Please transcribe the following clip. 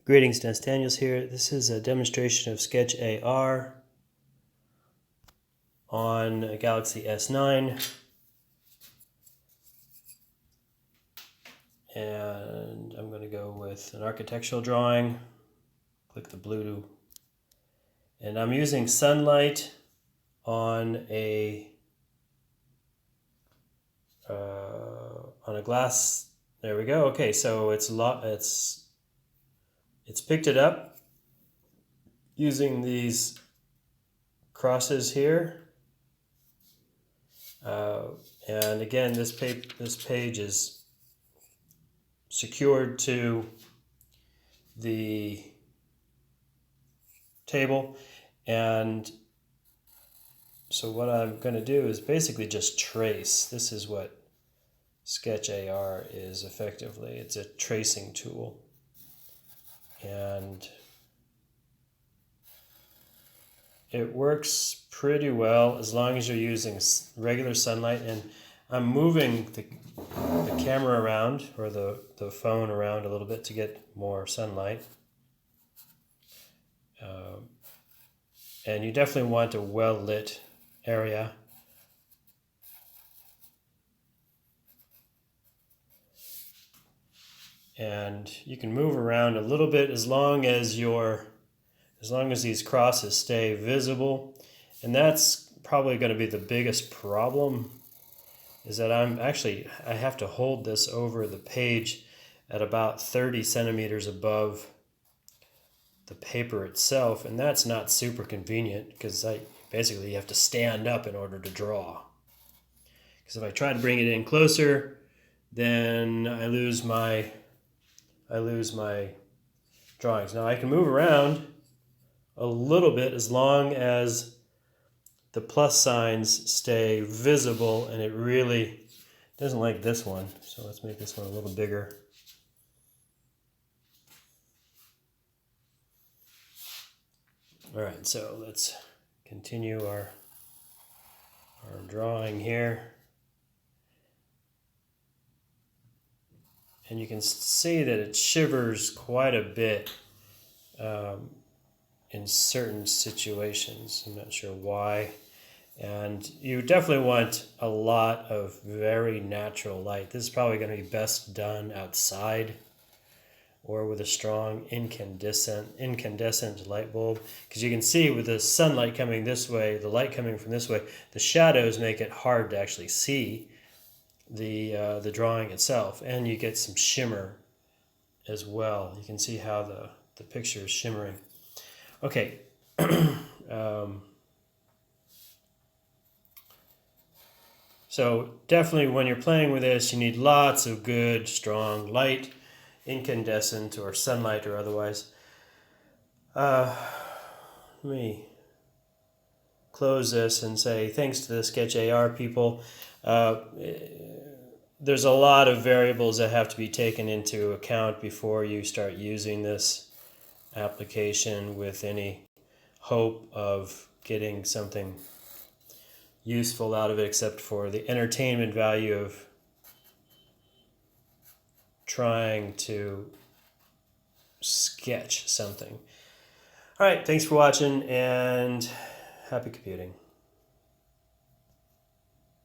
Greetings, Dennis Daniels here. This is a demonstration of Sketchar on a Galaxy S9. And I'm going to go with an architectural drawing. Click the blue. And I'm using sunlight on a glass. There we go. Okay, so it's picked it up using these crosses here. And again, this page is secured to the table, and so what I'm going to do is basically just trace. This is what Sketchar is effectively. It's a tracing tool, and it works pretty well as long as you're using regular sunlight. And I'm moving the camera around, or the phone around a little bit to get more sunlight. And you definitely want a well-lit area. And you can move around a little bit as long as these crosses stay visible. And that's probably going to be the biggest problem, is that I have to hold this over the page at about 30 centimeters above the paper itself, and that's not super convenient because basically you have to stand up in order to draw. Because if I try to bring it in closer, then I lose my drawings. Now I can move around a little bit as long as the plus signs stay visible, and it really doesn't like this one. So let's make this one a little bigger. All right, so let's continue our drawing here. And you can see that it shivers quite a bit in certain situations. I'm not sure why. And you definitely want a lot of very natural light. This is probably going to be best done outside or with a strong incandescent light bulb, because you can see with the sunlight coming this way, the light coming from this way, the shadows make it hard to actually see the drawing itself, and you get some shimmer as well. You can see how the picture is shimmering. Okay. So definitely when you're playing with this, you need lots of good, strong light, incandescent or sunlight or otherwise. Let me close this and say thanks to the Sketchar people. There's a lot of variables that have to be taken into account before you start using this application with any hope of getting something useful out of it, except for the entertainment value of trying to sketch something. All right, thanks for watching, and happy computing.